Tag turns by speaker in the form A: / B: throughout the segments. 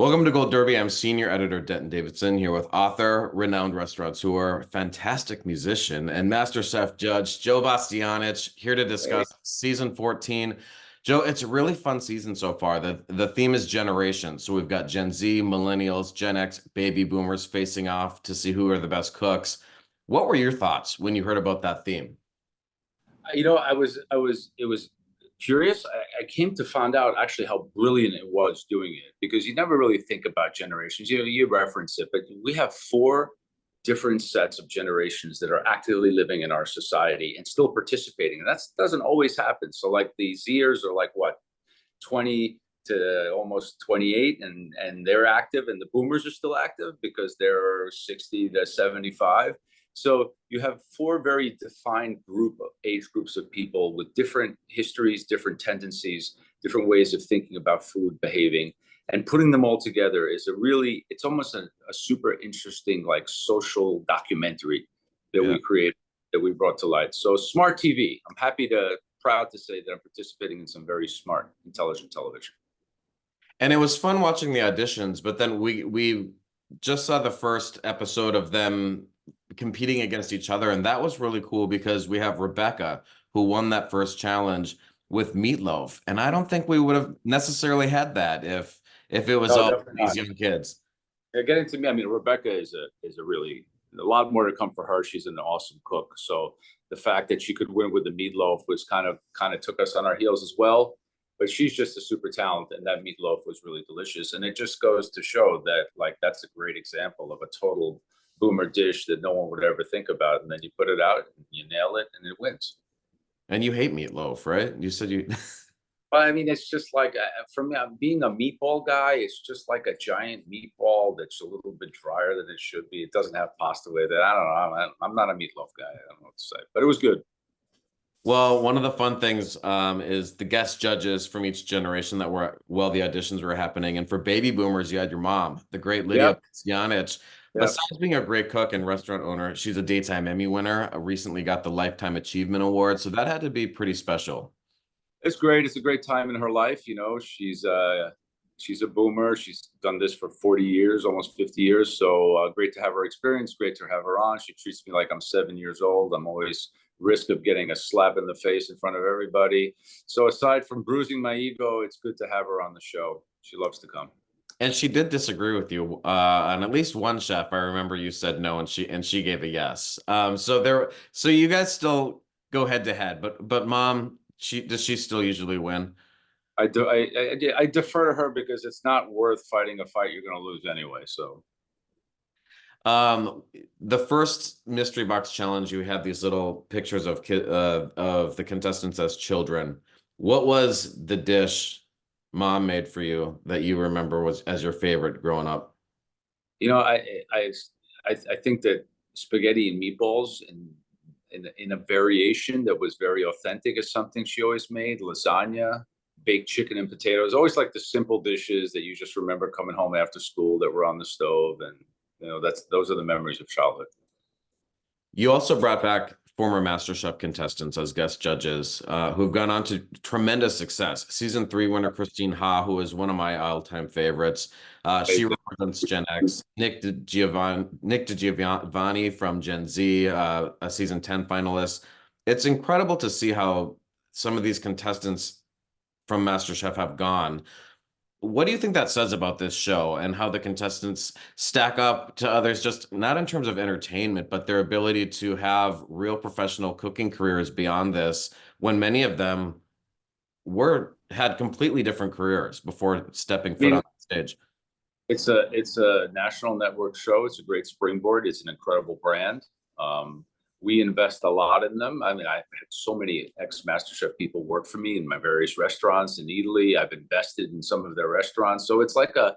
A: Welcome to Gold Derby. I'm senior editor Denton Davidson here with author, renowned restaurateur, fantastic musician, and MasterChef judge Joe Bastianich here to
B: Hey.
A: discuss season 14. Joe, it's a really fun season so far. The theme is generations. So we've got Gen Z, Millennials, Gen X, Baby Boomers facing off to see who are the best cooks. What were your thoughts when you heard about that theme?
B: It was curious. I came to find out actually how brilliant it was doing it because you never really think about generations. You reference it, but we have four different sets of generations that are actively living in our society and still participating. And that doesn't always happen. So like the Zers are like what, 20 to almost 28 and they're active, and the boomers are still active because they're 60 to 75. So you have four very defined age groups of people with different histories, different tendencies, different ways of thinking about food, behaving, and putting them all together is it's almost a super interesting like social documentary that
A: Yeah.
B: we created, that we brought to light. So smart TV. I'm proud to say that I'm participating in some very smart, intelligent television.
A: And it was fun watching the auditions, but then we just saw the first episode of them competing against each other, and that was really cool because we have Rebecca who won that first challenge with Meatloaf, and I don't think we would have necessarily had that if it was
B: No,
A: all
B: definitely
A: these
B: not.
A: young kids.
B: Yeah, getting to me, I mean, Rebecca is a really a lot more to come for her. She's an awesome cook. So the fact that she could win with the meatloaf was kind of took us on our heels as well. But she's just a super talent, and that meatloaf was really delicious. And it just goes to show that like that's a great example of a total boomer dish that no one would ever think about, and then you put it out, and you nail it, and it wins.
A: And you hate Meatloaf, right? You said you
B: But I mean, it's just like for me, I'm being a meatball guy. It's just like a giant meatball that's a little bit drier than it should be. It doesn't have pasta with it. I don't know. I'm not a meatloaf guy. I don't know what to say, but it was good.
A: Well, one of the fun things is the guest judges from each generation that were while the auditions were happening. And for baby boomers, you had your mom, the great Lydia
B: Yep.
A: Bastianich.
B: Yep.
A: Besides being a great cook and restaurant owner, she's a daytime Emmy winner, recently got the Lifetime Achievement Award. So that had to be pretty special.
B: It's great. It's a great time in her life. You know, she's a boomer. She's done this for 40 years, almost 50 years. So great to have her experience. Great to have her on. She treats me like I'm 7 years old. I'm always risk of getting a slap in the face in front of everybody. So aside from bruising my ego, it's good to have her on the show. She loves to come.
A: And she did disagree with you on at least one chef. I remember you said no, and she gave a yes. So you guys still go head to head, but mom, she still usually win?
B: I defer to her because it's not worth fighting a fight you're going to lose anyway. So
A: Um, the first mystery box challenge, you had these little pictures of the contestants as children. What was the dish mom made for you that you remember was as your favorite growing up?
B: you know, I think that spaghetti and meatballs in a variation that was very authentic is something she always made. Lasagna, baked chicken and potatoes. Always like the simple dishes that you just remember coming home after school that were on the stove, and those are the memories of childhood.
A: You also brought back former MasterChef contestants as guest judges, who've gone on to tremendous success. Season 3 winner Christine Ha, who is one of my all-time favorites. She represents Gen X. Nick DiGiovanni from Gen Z, a season 10 finalist. It's incredible to see how some of these contestants from MasterChef have gone. What do you think that says about this show and how the contestants stack up to others, just not in terms of entertainment, but their ability to have real professional cooking careers beyond this, when many of them had completely different careers before stepping
B: I
A: foot on
B: mean,
A: the stage?
B: it's a national network show. It's a great springboard. It's an incredible brand. We invest a lot in them. I mean, I've had so many ex-MasterChef people work for me in my various restaurants in Italy. I've invested in some of their restaurants. So it's like a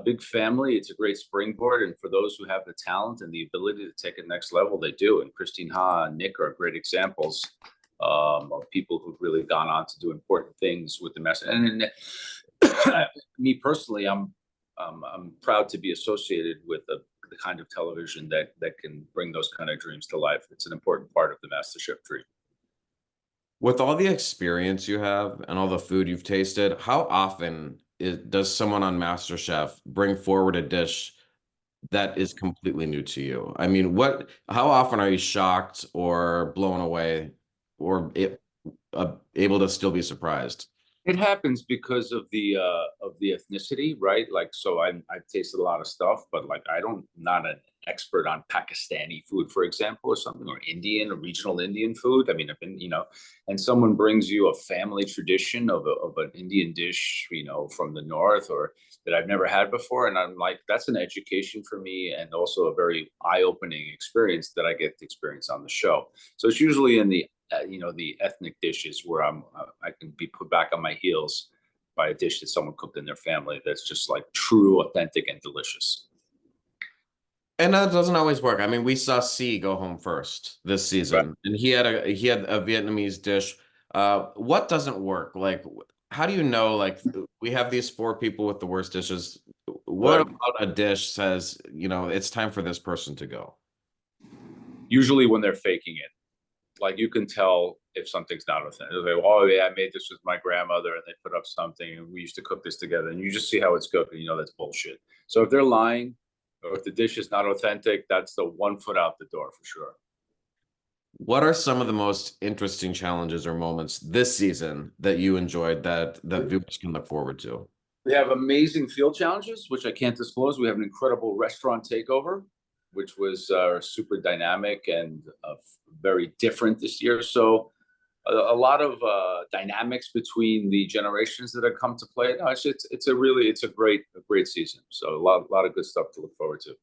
B: big family. It's a great springboard. And for those who have the talent and the ability to take it next level, they do. And Christine Ha and Nick are great examples of people who've really gone on to do important things with the message. And me personally, I'm proud to be associated with the kind of television that can bring those kind of dreams to life. It's an important part of the MasterChef dream.
A: With all the experience you have and all the food you've tasted, how often does someone on MasterChef bring forward a dish that is completely new to you? I mean, how often are you shocked or blown away or able to still be surprised?
B: It happens because of the ethnicity, right? Like, so I've tasted a lot of stuff, but like I don't not an expert on Pakistani food, for example, or something, or Indian or regional Indian food. I mean, I've been, and someone brings you a family tradition of an Indian dish, from the north or that I've never had before, and I'm like, that's an education for me, and also a very eye-opening experience that I get to experience on the show. So it's usually in the ethnic dishes where I can be put back on my heels by a dish that someone cooked in their family that's just like true, authentic, and delicious.
A: And that doesn't always work. I mean, we saw C go home first this
B: Right.
A: season, and he had a Vietnamese dish. What doesn't work? Like, how do you know? Like, we have these four people with the worst dishes. What
B: Right.
A: about a dish says, it's time for this person to go?
B: Usually when they're faking it, like you can tell if something's not authentic. They're like, oh yeah, I made this with my grandmother, and they put up something, and we used to cook this together, and you just see how it's cooked, and that's bullshit. So if they're lying, or if the dish is not authentic, that's the one foot out the door for sure.
A: What are some of the most interesting challenges or moments this season that you enjoyed that viewers can look forward to?
B: We have amazing field challenges, which I can't disclose. We have an incredible restaurant takeover, which was super dynamic and very different this year. So a lot of dynamics between the generations that have come to play. No, it's a great season. So a lot of good stuff to look forward to.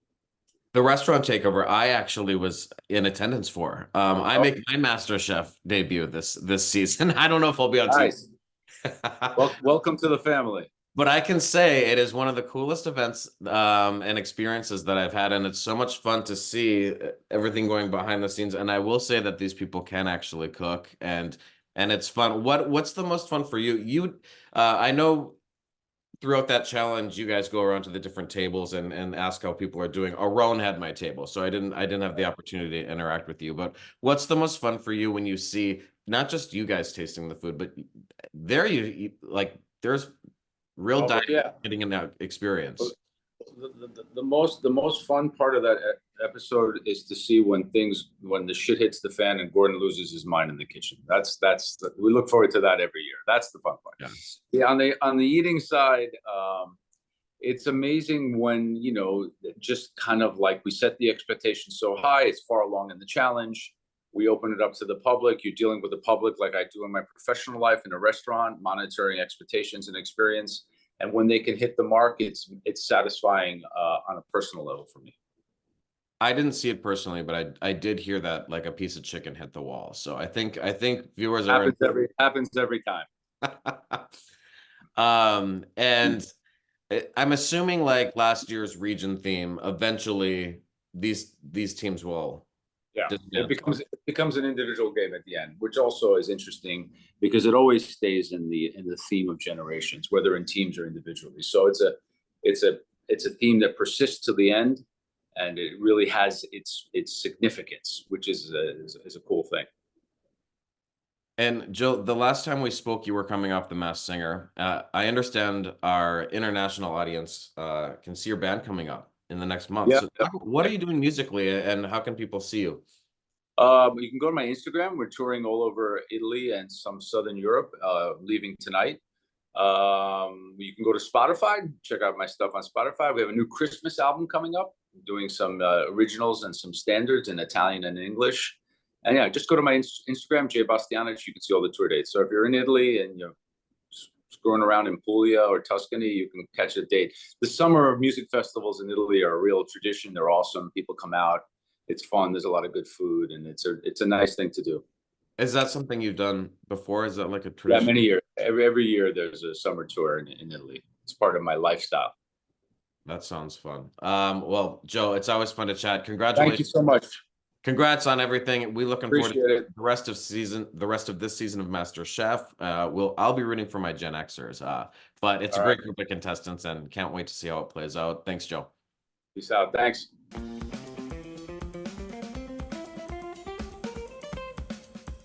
A: The restaurant takeover, I actually was in attendance for. I
B: Oh,
A: make my MasterChef debut this season. I don't know if I'll be on TV.
B: nice. Well, welcome to the family.
A: But I can say it is one of the coolest events and experiences that I've had, and it's so much fun to see everything going behind the scenes. And I will say that these people can actually cook, and it's fun. What's the most fun for you? I know throughout that challenge, you guys go around to the different tables and ask how people are doing. Aron had my table, so I didn't have the opportunity to interact with you. But what's the most fun for you when you see not just you guys tasting the food, but there like there's real
B: Oh,
A: dining
B: yeah.
A: getting in that experience.
B: The most fun part of that episode is to see when the shit hits the fan and Gordon loses his mind in the kitchen. We look forward to that every year. That's the fun part.
A: Yeah.
B: Yeah, on the eating side, it's amazing when just kind of like we set the expectation so high. It's far along in the challenge. We open it up to the public. You're dealing with the public like I do in my professional life in a restaurant, monitoring expectations and experience. And when they can hit the mark, it's satisfying on a personal level for me.
A: I didn't see it personally, but I did hear that like a piece of chicken hit the wall. So I think viewers are
B: Happens every time.
A: and I'm assuming like last year's region theme, eventually these teams will
B: Yeah, it
A: dismantle.
B: becomes an individual game at the end, which also is interesting because it always stays in the theme of generations, whether in teams or individually. So it's a theme that persists to the end, and it really has its significance, which is a cool thing.
A: And Jill, the last time we spoke, you were coming off The Masked Singer. I understand our international audience can see your band coming up in the next month.
B: Yeah.
A: So what are you doing musically, and how can people see you?
B: You can go to my Instagram. We're touring all over Italy and some Southern Europe, leaving tonight. You can go to Spotify, check out my stuff on Spotify. We have a new Christmas album coming up, doing some originals and some standards in Italian and English. And yeah, just go to my Instagram, Joe Bastianich. You can see all the tour dates. So if you're in Italy and you're screwing around in Puglia or Tuscany, you can catch a date. The summer music festivals in Italy are a real tradition. They're awesome. People come out. It's fun. There's a lot of good food, and it's a nice thing to do.
A: Is that something you've done before? Is that like a
B: Yeah,
A: tradition?
B: many years. Every year there's a summer tour in Italy. It's part of my lifestyle.
A: That sounds fun. Well, Joe, it's always fun to chat.
B: Thank you
A: Congratulations.
B: so much.
A: Congrats on everything. We looking forward to
B: Appreciate it.
A: the rest of this season of MasterChef. I'll be rooting for my Gen Xers. But it's a
B: All
A: great
B: right.
A: group of contestants and can't wait to see how it plays out. Thanks, Joe.
B: Peace out. Thanks.